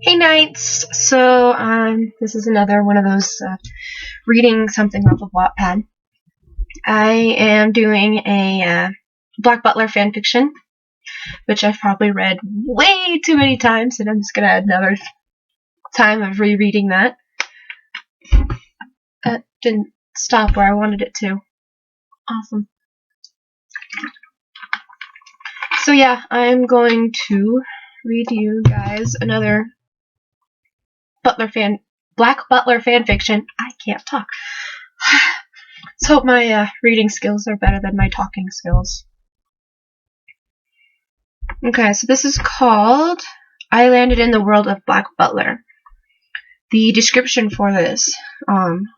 Hey Knights! So, this is another one of those reading something off of Wattpad. I am doing a Black Butler fanfiction, which I've probably read way too many times, and I'm just gonna add another time of rereading that. That didn't stop where I wanted it to. Awesome. So yeah, I'm going to read you guys another Black Butler fanfiction. I can't talk. Let's hope my reading skills are better than my talking skills. Okay, so this is called I Landed in the World of Black Butler. The description for this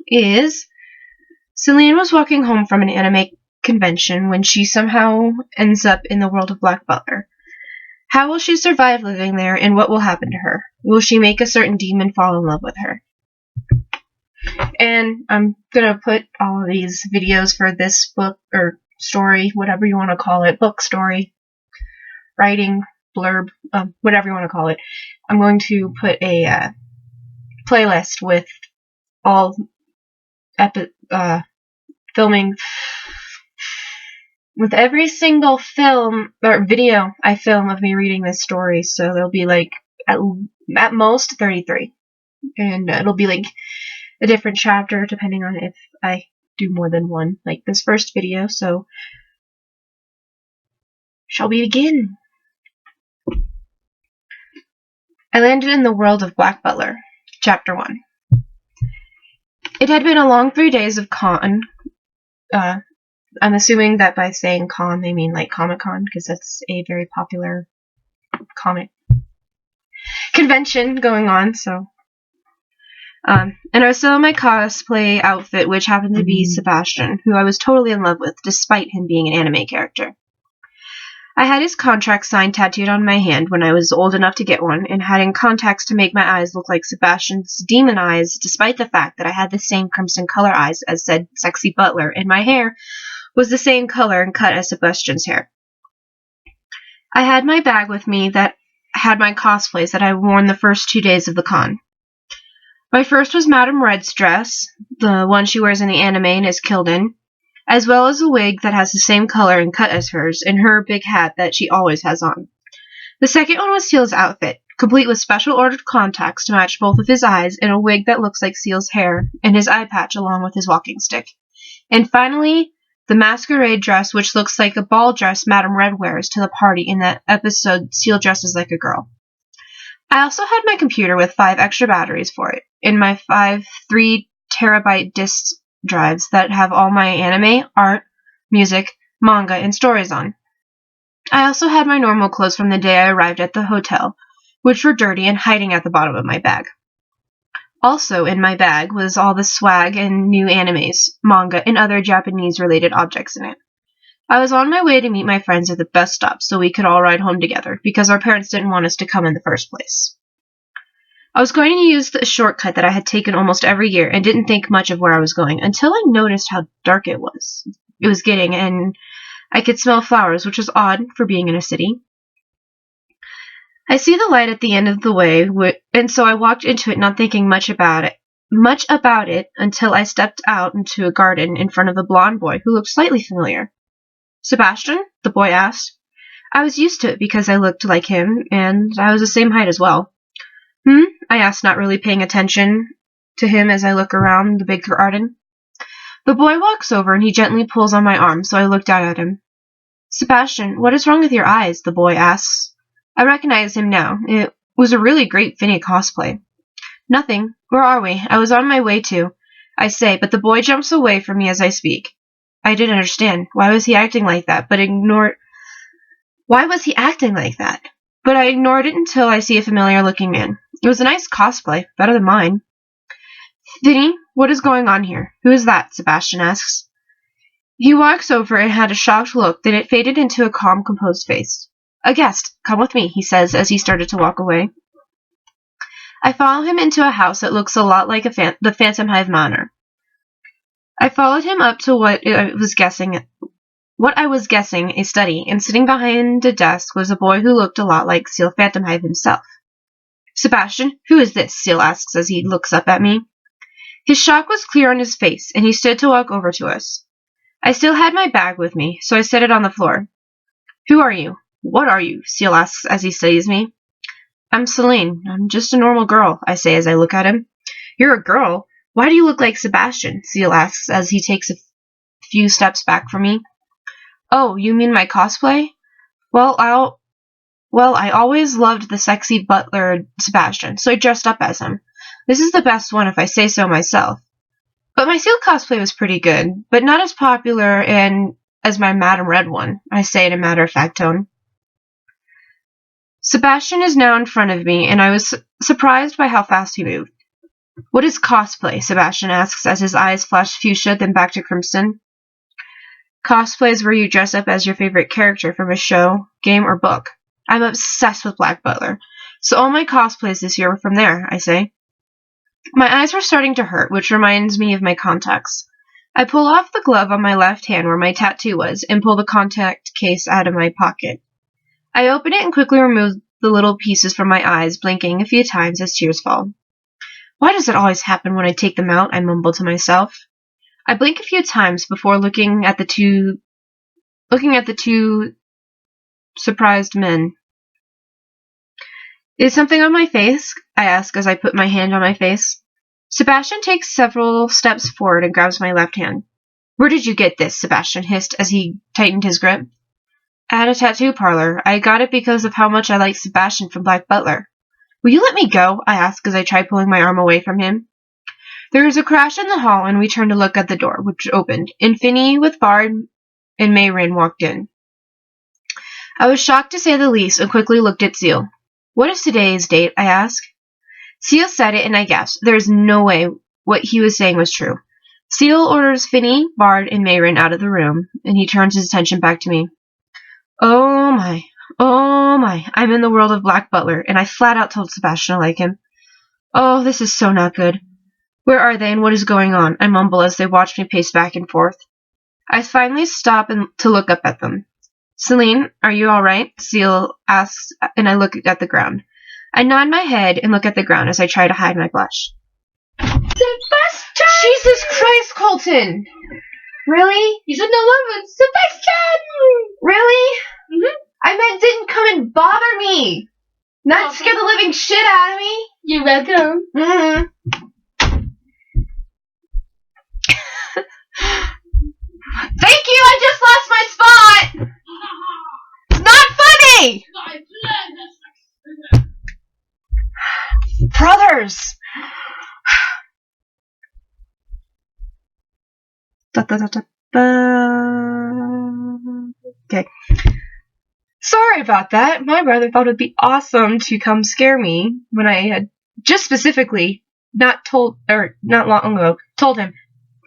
is Celine was walking home from an anime convention when she somehow ends up in the world of Black Butler. How will she survive living there, and what will happen to her? Will she make a certain demon fall in love with her? And I'm gonna put all of these videos for this book, or story, whatever you want to call it, book, story, writing, blurb, whatever you want to call it. I'm going to put a playlist with all filming, with every single film or video I film of me reading this story. So there'll be like at most 33, and it'll be like a different chapter depending on if I do more than one, like this first video. So shall we begin? I landed in the world of Black Butler, Chapter 1. It had been a long 3 days of con. I'm assuming that by saying con, they mean like Comic-Con, because that's a very popular comic convention going on, so. And I was still in my cosplay outfit, which happened to be Sebastian, who I was totally in love with, despite him being an anime character. I had his contract signed tattooed on my hand when I was old enough to get one, and had in contacts to make my eyes look like Sebastian's demon eyes, despite the fact that I had the same crimson color eyes as said sexy butler, and my hair was the same color and cut as Sebastian's hair. I had my bag with me that had my cosplays that I worn the first 2 days of the con. My first was Madame Red's dress, the one she wears in the anime and is killed in, as well as a wig that has the same color and cut as hers, and her big hat that she always has on. The second one was Seal's outfit, complete with special ordered contacts to match both of his eyes, and a wig that looks like Seal's hair, and his eye patch along with his walking stick. And finally, the masquerade dress, which looks like a ball dress Madame Red wears to the party in that episode Seal dresses like a girl. I also had my computer with 5 extra batteries for it, and my 5 3-terabyte disk drives that have all my anime, art, music, manga, and stories on. I also had my normal clothes from the day I arrived at the hotel, which were dirty and hiding at the bottom of my bag. Also in my bag was all the swag and new animes, manga, and other Japanese-related objects in it. I was on my way to meet my friends at the bus stop so we could all ride home together, because our parents didn't want us to come in the first place. I was going to use the shortcut that I had taken almost every year and didn't think much of where I was going until I noticed how dark it was getting, and I could smell flowers, which was odd for being in a city. I see the light at the end of the way, and so I walked into it not thinking much about it until I stepped out into a garden in front of a blonde boy who looked slightly familiar. Sebastian? The boy asked. I was used to it because I looked like him, and I was the same height as well. I asked, not really paying attention to him as I look around the big garden. The boy walks over and he gently pulls on my arm, so I look down at him. Sebastian, what is wrong with your eyes? The boy asks. I recognize him now. It was a really great Finny cosplay. Nothing. Where are we? I was on my way to, I say, but the boy jumps away from me as I speak. I didn't understand. Why was he acting like that? But I ignored it until I see a familiar-looking man. It was a nice cosplay, better than mine. Vinny, what is going on here? Who is that? Sebastian asks. He walks over and had a shocked look, then it faded into a calm, composed face. A guest. Come with me, he says as he started to walk away. I follow him into a house that looks a lot like the Phantom Hive manor. I followed him up to what I was guessing a study, and sitting behind a desk was a boy who looked a lot like Seal Phantom Hive himself. Sebastian, who is this? Seal asks as he looks up at me. His shock was clear on his face, and he stood to walk over to us. I still had my bag with me, so I set it on the floor. Who are you? What are you? Seal asks as he studies me. I'm Celine. I'm just a normal girl, I say as I look at him. You're a girl? Why do you look like Sebastian? Seal asks as he takes a few steps back from me. Oh, you mean my cosplay? Well, I always loved the sexy butler Sebastian, so I dressed up as him. This is the best one if I say so myself. But my Seal cosplay was pretty good, but not as popular as my Madame Red one, I say in a matter-of-fact tone. Sebastian is now in front of me, and I was surprised by how fast he moved. What is cosplay? Sebastian asks as his eyes flash fuchsia, then back to crimson. Cosplay is where you dress up as your favorite character from a show, game, or book. I'm obsessed with Black Butler, so all my cosplays this year were from there, I say. My eyes were starting to hurt, which reminds me of my contacts. I pull off the glove on my left hand where my tattoo was and pull the contact case out of my pocket. I open it and quickly remove the little pieces from my eyes, blinking a few times as tears fall. Why does it always happen when I take them out? I mumble to myself. I blink a few times before looking at the two surprised men. Is something on my face? I ask as I put my hand on my face. Sebastian takes several steps forward and grabs my left hand. Where did you get this? Sebastian hissed as he tightened his grip. At a tattoo parlor. I got it because of how much I like Sebastian from Black Butler. Will you let me go? I ask as I try pulling my arm away from him. There is a crash in the hall and we turn to look at the door, which opened, and Finny with Bard and mey-rin walked in. I was shocked to say the least and quickly looked at Seal. What is today's date? I asked. Seal said it and I gasped. There is no way what he was saying was true. Seal orders Finny, Bard, and mey-rin out of the room, and he turns his attention back to me. Oh my, I'm in the world of Black Butler, and I flat out told Sebastian I like him. Oh, this is so not good. Where are they and what is going on? I mumble as they watch me pace back and forth. I finally stop to look up at them. Celine, are you all right? Seal asks, and I look at the ground. I nod my head and look at the ground as I try to hide my blush. Sebastian! Jesus Christ, Colton! Really? He's in the 11th. Sebastian! Really? Mm-hmm. I meant didn't come and bother me! Not scare the living shit out of me! You're welcome. Mm-hmm. Thank you, I just lost my spot! It's not funny! Brothers! Okay. Sorry about that. My brother thought it'd be awesome to come scare me when I had just specifically not long ago told him,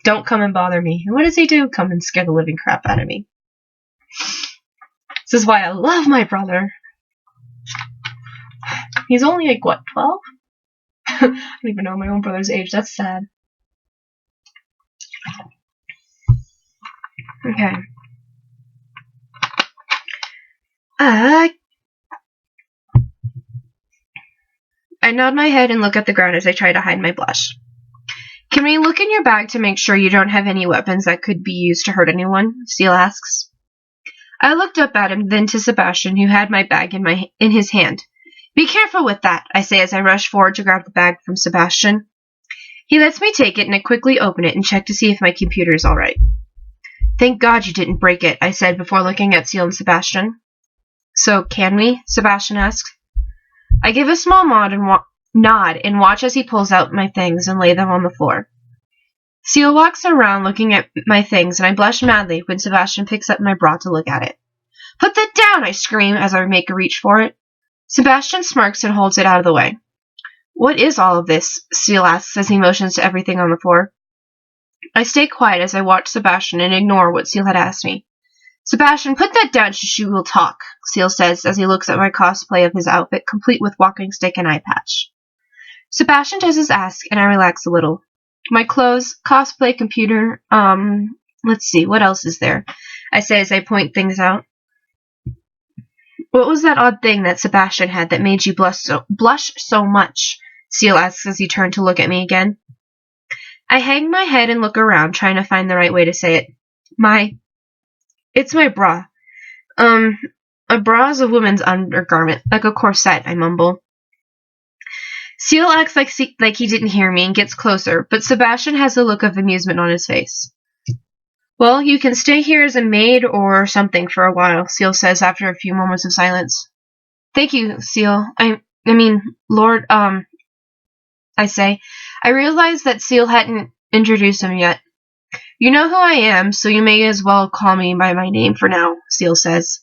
don't come and bother me. And what does he do? Come and scare the living crap out of me. This is why I love my brother. He's only like, what, 12? I don't even know my own brother's age. That's sad. Okay. I nod my head and look at the ground as I try to hide my blush. Can we look in your bag to make sure you don't have any weapons that could be used to hurt anyone? Seal asks. I looked up at him, then to Sebastian, who had my bag in his hand. Be careful with that, I say as I rush forward to grab the bag from Sebastian. He lets me take it, and I quickly open it and check to see if my computer is all right. Thank God you didn't break it, I said before looking at Seal and Sebastian. So, can we? Sebastian asks. I give a small nod and watch as he pulls out my things and lay them on the floor. Seal walks around looking at my things, and I blush madly when Sebastian picks up my bra to look at it. Put that down, I scream as I make a reach for it. Sebastian smirks and holds it out of the way. What is all of this? Seal asks as he motions to everything on the floor. I stay quiet as I watch Sebastian and ignore what Seal had asked me. Sebastian, put that down, she will talk, Seal says as he looks at my cosplay of his outfit, complete with walking stick and eye patch. Sebastian does his ask, and I relax a little. My clothes, cosplay, computer, let's see, what else is there? I say as I point things out. What was that odd thing that Sebastian had that made you blush so much? Seal asks as he turned to look at me again. I hang my head and look around, trying to find the right way to say it. It's my bra. A bra is a woman's undergarment, like a corset, I mumble. Seal acts like he didn't hear me and gets closer, but Sebastian has a look of amusement on his face. Well, you can stay here as a maid or something for a while, Seal says after a few moments of silence. Thank you, Seal. I mean, Lord, I say. I realize that Seal hadn't introduced him yet. You know who I am, so you may as well call me by my name for now, Seal says.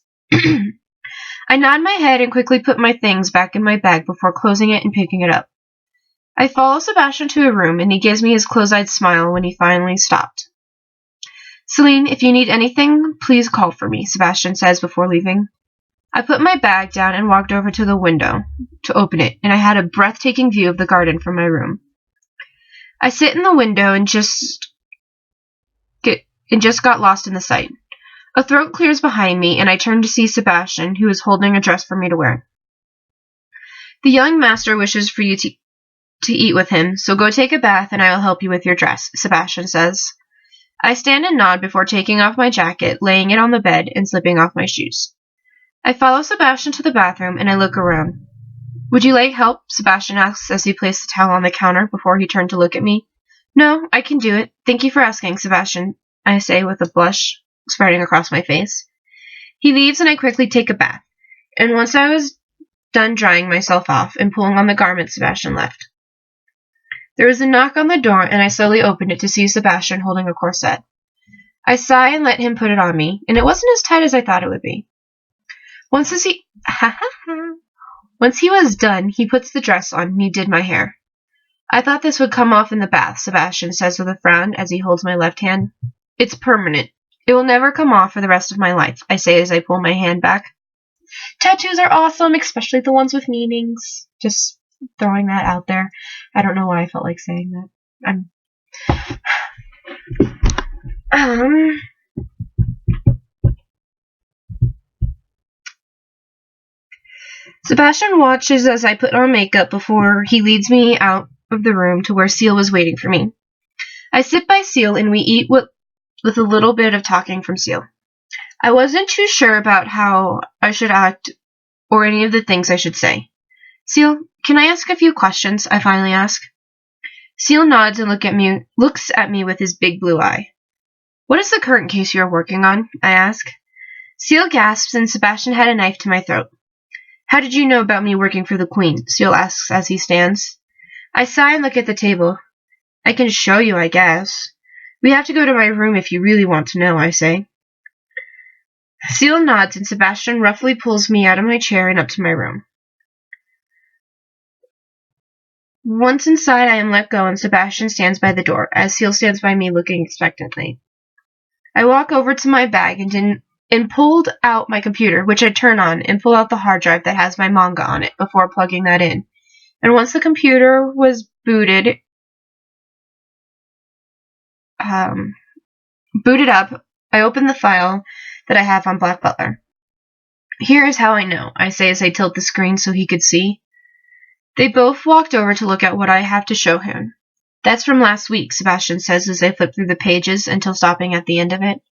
I nod my head and quickly put my things back in my bag before closing it and picking it up. I follow Sebastian to a room, and he gives me his close-eyed smile when he finally stopped. Celine, if you need anything, please call for me, Sebastian says before leaving. I put my bag down and walked over to the window to open it, and I had a breathtaking view of the garden from my room. I sit in the window and just got lost in the sight. A throat clears behind me, and I turn to see Sebastian, who is holding a dress for me to wear. The young master wishes for you to eat with him, so go take a bath and I will help you with your dress, Sebastian says. I stand and nod before taking off my jacket, laying it on the bed, and slipping off my shoes. I follow Sebastian to the bathroom, and I look around. Would you like help? Sebastian asks as he placed the towel on the counter before he turned to look at me. No, I can do it. Thank you for asking, Sebastian, I say with a blush spreading across my face. He leaves, and I quickly take a bath, and once I was done drying myself off and pulling on the garment, Sebastian left. There was a knock on the door, and I slowly opened it to see Sebastian holding a corset. I sigh and let him put it on me, and it wasn't as tight as I thought it would be. Once he was done, he puts the dress on, and he did my hair. I thought this would come off in the bath, Sebastian says with a frown as he holds my left hand. It's permanent. It will never come off for the rest of my life, I say as I pull my hand back. Tattoos are awesome, especially the ones with meanings. Just throwing that out there. I don't know why I felt like saying that. Sebastian watches as I put on makeup before he leads me out of the room to where Seal was waiting for me. I sit by Seal and we eat with a little bit of talking from Seal. I wasn't too sure about how I should act or any of the things I should say. Seal, can I ask a few questions? I finally ask. Seal nods and looks at me with his big blue eye. What is the current case you are working on? I ask. Seal gasps and Sebastian had a knife to my throat. How did you know about me working for the Queen? Seal asks as he stands. I sigh and look at the table. I can show you, I guess. We have to go to my room if you really want to know, I say. Seal nods and Sebastian roughly pulls me out of my chair and up to my room. Once inside, I am let go and Sebastian stands by the door, as Seal stands by me looking expectantly. I walk over to my bag and pulled out my computer, which I turn on, and pull out the hard drive that has my manga on it before plugging that in. And once the computer was booted up, I open the file that I have on Black Butler. Here is how I know, I say as I tilt the screen so he could see. They both walked over to look at what I have to show him. That's from last week, Sebastian says as I flip through the pages until stopping at the end of it.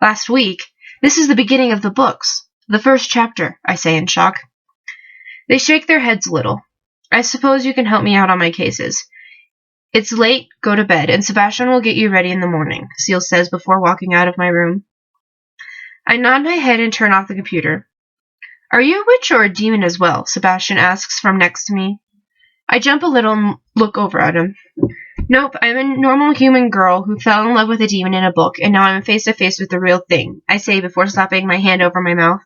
Last week? This is the beginning of the books. The first chapter, I say in shock. They shake their heads a little. I suppose you can help me out on my cases. It's late, go to bed, and Sebastian will get you ready in the morning, Seal says before walking out of my room. I nod my head and turn off the computer. Are you a witch or a demon as well? Sebastian asks from next to me. I jump a little and look over at him. Nope, I'm a normal human girl who fell in love with a demon in a book, and now I'm face to face with the real thing, I say before slapping my hand over my mouth.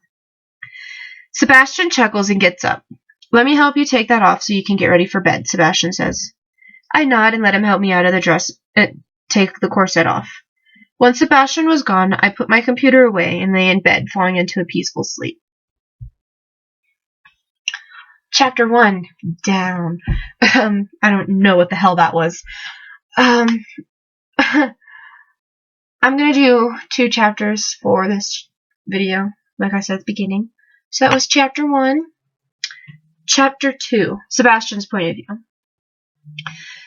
Sebastian chuckles and gets up. Let me help you take that off so you can get ready for bed, Sebastian says. I nod and let him help me out of the dress and take the corset off. Once Sebastian was gone, I put my computer away and lay in bed, falling into a peaceful sleep. Chapter 1, down. I don't know what the hell that was. I'm going to do 2 chapters for this video, like I said at the beginning. So that was chapter 1. Chapter 2, Sebastian's point of view.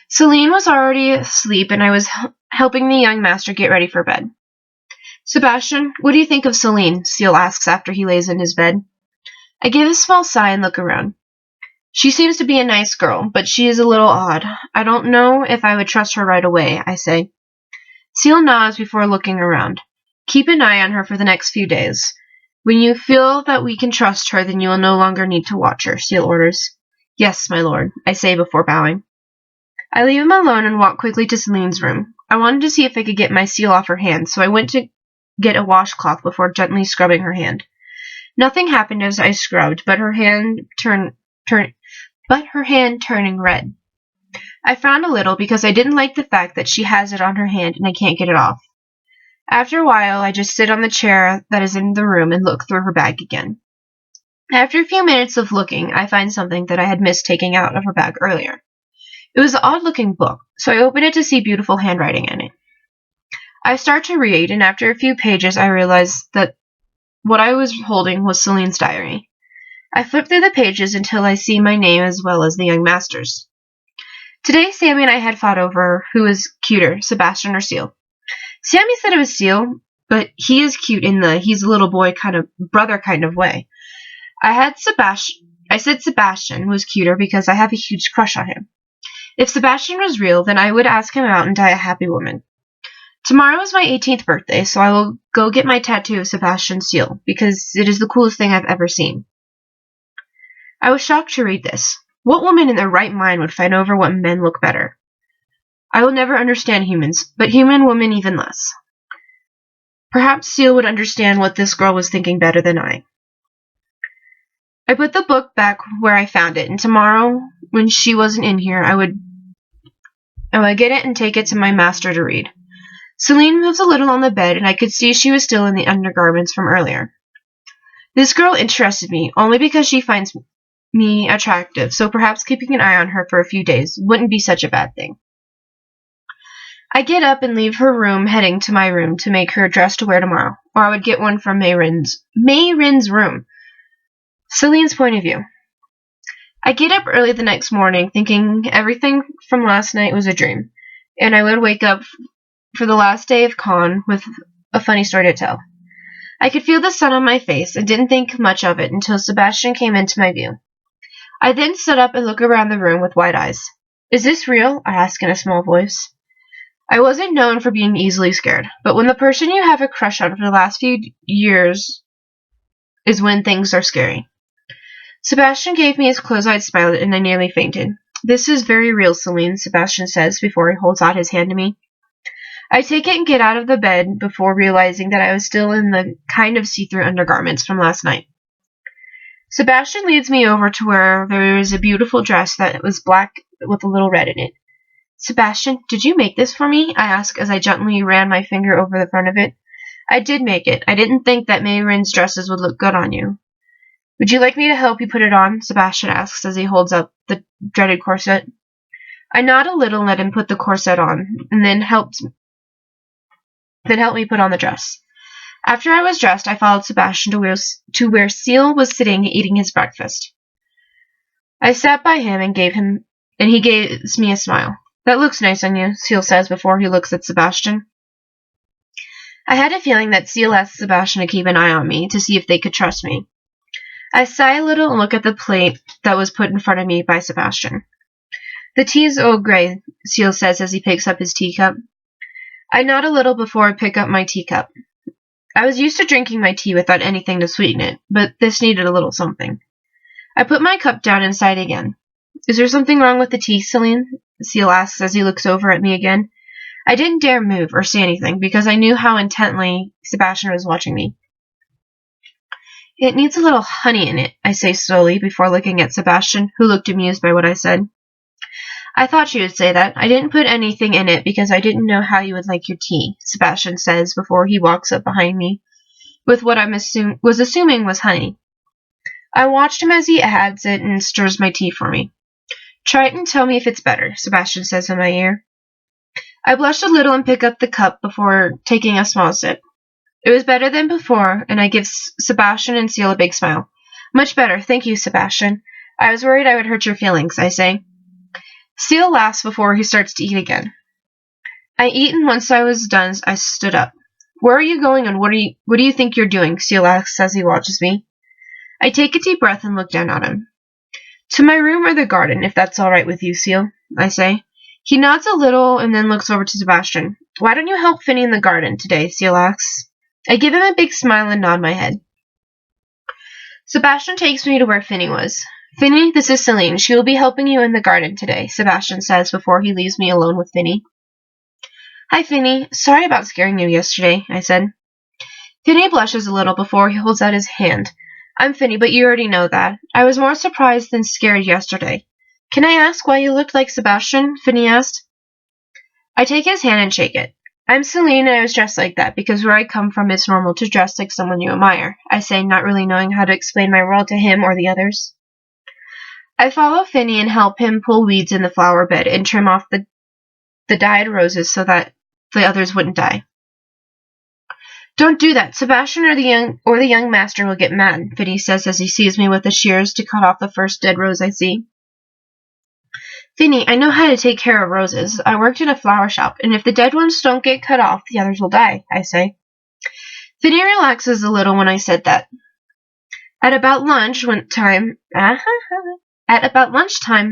Celine was already asleep, and I was helping the young master get ready for bed. Sebastian, what do you think of Celine? Seal asks after he lays in his bed. I give a small sigh and look around. She seems to be a nice girl, but she is a little odd. I don't know if I would trust her right away, I say. Seal nods before looking around. Keep an eye on her for the next few days. When you feel that we can trust her, then you will no longer need to watch her, Seal orders. Yes, my lord, I say before bowing. I leave him alone and walk quickly to Celine's room. I wanted to see if I could get my seal off her hand, so I went to get a washcloth before gently scrubbing her hand. Nothing happened as I scrubbed, but her hand turning red. I frowned a little because I didn't like the fact that she has it on her hand and I can't get it off. After a while, I just sit on the chair that is in the room and look through her bag again. After a few minutes of looking, I find something that I had missed taking out of her bag earlier. It was an odd-looking book, so I open it to see beautiful handwriting in it. I start to read, and after a few pages, I realize that what I was holding was Celine's diary. I flip through the pages until I see my name as well as the young master's. Today, Sammy and I had fought over who was cuter, Sebastian or Seal. Sammy said it was Seal, but he is cute in the he's a little boy kind of brother kind of way. I said Sebastian was cuter because I have a huge crush on him. If Sebastian was real, then I would ask him out and die a happy woman. Tomorrow is my 18th birthday, so I will go get my tattoo of Sebastian's seal, because it is the coolest thing I've ever seen. I was shocked to read this. What woman in their right mind would fight over what men look better? I will never understand humans, but human women even less. Perhaps Seal would understand what this girl was thinking better than I. I put the book back where I found it, and tomorrow, when she wasn't in here, I would get it and take it to my master to read. Celine moves a little on the bed, and I could see she was still in the undergarments from earlier. This girl interested me, only because she finds me attractive, so perhaps keeping an eye on her for a few days wouldn't be such a bad thing. I get up and leave her room, heading to my room to make her a dress to wear tomorrow, or I would get one from mey-rin's room. Celine's point of view. I get up early the next morning, thinking everything from last night was a dream, and I would wake up for the last day of con with a funny story to tell. I could feel the sun on my face and didn't think much of it until Sebastian came into my view. I then stood up and looked around the room with wide eyes. Is this real? I asked in a small voice. I wasn't known for being easily scared, but when the person you have a crush on for the last few years is when things are scary. Sebastian gave me his close-eyed smile and I nearly fainted. This is very real, Celine, Sebastian says before he holds out his hand to me. I take it and get out of the bed before realizing that I was still in the kind of see-through undergarments from last night. Sebastian leads me over to where there is a beautiful dress that was black with a little red in it. Sebastian, did you make this for me? I ask as I gently ran my finger over the front of it. I did make it. I didn't think that mey-rin's dresses would look good on you. Would you like me to help you put it on? Sebastian asks as he holds up the dreaded corset. I nod a little and let him put the corset on, and then helped me put on the dress. After I was dressed, I followed Sebastian to where Seal was sitting eating his breakfast. I sat by him and he gives me a smile. That looks nice on you, Seal says before he looks at Sebastian. I had a feeling that Seal asked Sebastian to keep an eye on me to see if they could trust me. I sigh a little and look at the plate that was put in front of me by Sebastian. The tea's Earl Grey, Seal says as he picks up his teacup. I nod a little before I pick up my teacup. I was used to drinking my tea without anything to sweeten it, but this needed a little something. I put my cup down and sighed again. Is there something wrong with the tea, Celine? Seal asks as he looks over at me again. I didn't dare move or say anything because I knew how intently Sebastian was watching me. It needs a little honey in it, I say slowly before looking at Sebastian, who looked amused by what I said. I thought you would say that. I didn't put anything in it because I didn't know how you would like your tea, Sebastian says before he walks up behind me with what I was assuming was honey. I watched him as he adds it and stirs my tea for me. Try it and tell me if it's better, Sebastian says in my ear. I blush a little and pick up the cup before taking a small sip. It was better than before, and I give Sebastian and Seal a big smile. Much better, thank you, Sebastian. I was worried I would hurt your feelings, I say. Seal laughs before he starts to eat again. I eat, and once I was done, I stood up. Where are you going, and what do you think you're doing? Seal asks as he watches me. I take a deep breath and look down at him. To my room or the garden, if that's all right with you, Seal, I say. He nods a little and then looks over to Sebastian. Why don't you help Finny in the garden today? Seal asks. I give him a big smile and nod my head. Sebastian takes me to where Finny was. Finny, this is Celine. She will be helping you in the garden today, Sebastian says before he leaves me alone with Finny. Hi, Finny. Sorry about scaring you yesterday, I said. Finny blushes a little before he holds out his hand. I'm Finny, but you already know that. I was more surprised than scared yesterday. Can I ask why you looked like Sebastian? Finny asked. I take his hand and shake it. I'm Celine, and I was dressed like that because where I come from it's normal to dress like someone you admire, I say, not really knowing how to explain my world to him or the others. I follow Finny and help him pull weeds in the flower bed and trim off the dyed roses so that the others wouldn't die. Don't do that. Sebastian or the young master will get mad, Finny says as he sees me with the shears to cut off the first dead rose I see. Finny, I know how to take care of roses. I worked in a flower shop, and if the dead ones don't get cut off, the others will die, I say. Finny relaxes a little when I said that. At about lunchtime,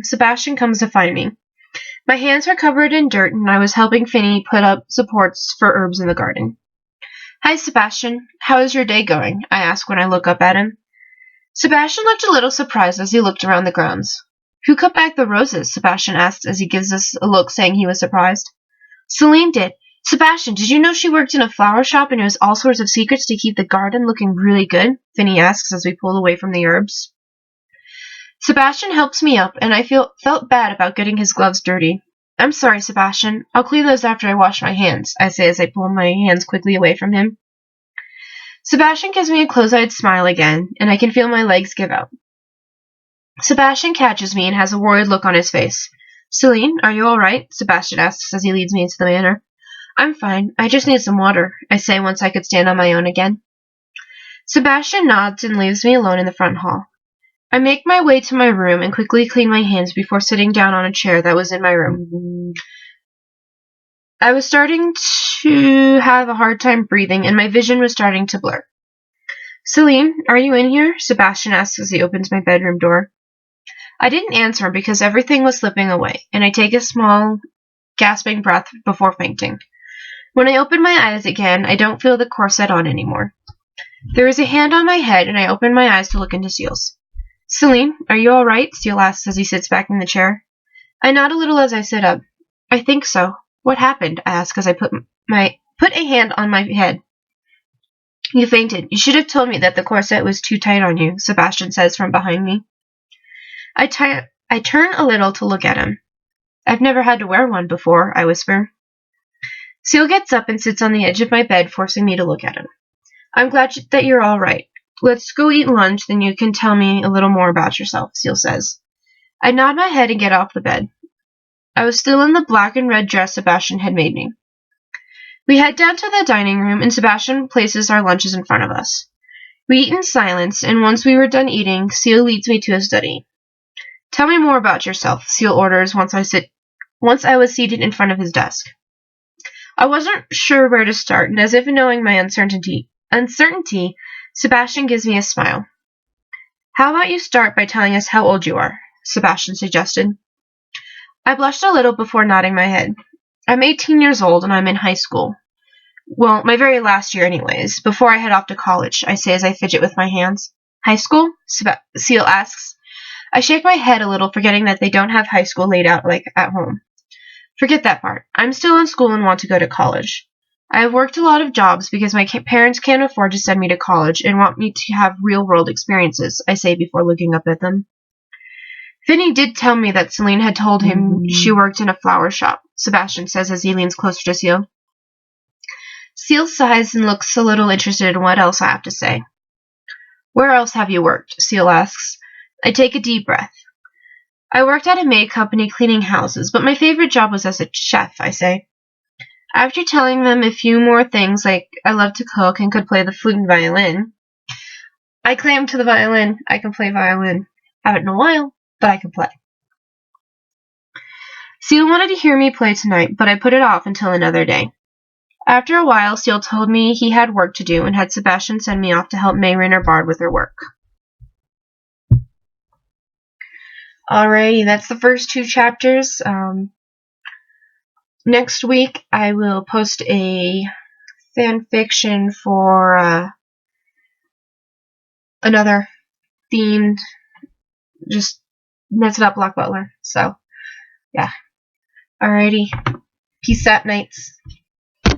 Sebastian comes to find me. My hands were covered in dirt, and I was helping Finny put up supports for herbs in the garden. Hi, Sebastian. How is your day going? I ask when I look up at him. Sebastian looked a little surprised as he looked around the grounds. Who cut back the roses? Sebastian asks as he gives us a look saying he was surprised. Celine did. Sebastian, did you know she worked in a flower shop and knows all sorts of secrets to keep the garden looking really good? Finny asks as we pull away from the herbs. Sebastian helps me up, and I felt bad about getting his gloves dirty. I'm sorry, Sebastian. I'll clean those after I wash my hands, I say as I pull my hands quickly away from him. Sebastian gives me a close-eyed smile again, and I can feel my legs give out. Sebastian catches me and has a worried look on his face. Celine, are you all right? Sebastian asks as he leads me into the manor. I'm fine. I just need some water, I say once I could stand on my own again. Sebastian nods and leaves me alone in the front hall. I make my way to my room and quickly clean my hands before sitting down on a chair that was in my room. I was starting to have a hard time breathing, and my vision was starting to blur. Celine, are you in here? Sebastian asks as he opens my bedroom door. I didn't answer because everything was slipping away, and I take a small, gasping breath before fainting. When I open my eyes again, I don't feel the corset on anymore. There is a hand on my head, and I open my eyes to look into Seal's. Celine, are you all right? Seal asks as he sits back in the chair. I nod a little as I sit up. I think so. What happened? I ask as I put a hand on my head. You fainted. You should have told me that the corset was too tight on you, Sebastian says from behind me. I turn a little to look at him. I've never had to wear one before, I whisper. Seal gets up and sits on the edge of my bed, forcing me to look at him. I'm glad that you're all right. Let's go eat lunch, then you can tell me a little more about yourself, Seal says. I nod my head and get off the bed. I was still in the black and red dress Sebastian had made me. We head down to the dining room, and Sebastian places our lunches in front of us. We eat in silence, and once we were done eating, Seal leads me to his study. Tell me more about yourself, Seal orders once I was seated in front of his desk. I wasn't sure where to start, and as if knowing my uncertainty, Sebastian gives me a smile. How about you start by telling us how old you are? Sebastian suggested. I blushed a little before nodding my head. I'm 18 years old, and I'm in high school. Well, my very last year anyways, before I head off to college, I say as I fidget with my hands. High school? Seal asks. I shake my head a little, forgetting that they don't have high school laid out like at home. Forget that part. I'm still in school and want to go to college. I have worked a lot of jobs because my parents can't afford to send me to college and want me to have real-world experiences, I say before looking up at them. Finny did tell me that Celine had told him she worked in a flower shop, Sebastian says as he leans closer to Seal. Seal sighs and looks a little interested in what else I have to say. Where else have you worked? Seal asks. I take a deep breath. I worked at a maid company cleaning houses, but my favorite job was as a chef, I say. After telling them a few more things like I love to cook and could play the flute and violin, I clam to the violin. I can play violin. Haven't in a while, but I can play. Seal wanted to hear me play tonight, but I put it off until another day. After a while, Seal told me he had work to do and had Sebastian send me off to help mey-rin or Bard with her work. Alrighty, that's the first 2 chapters. Next week, I will post a fan fiction for another themed, just mess it up Black Butler. So, yeah. Alrighty. Peace out, nights.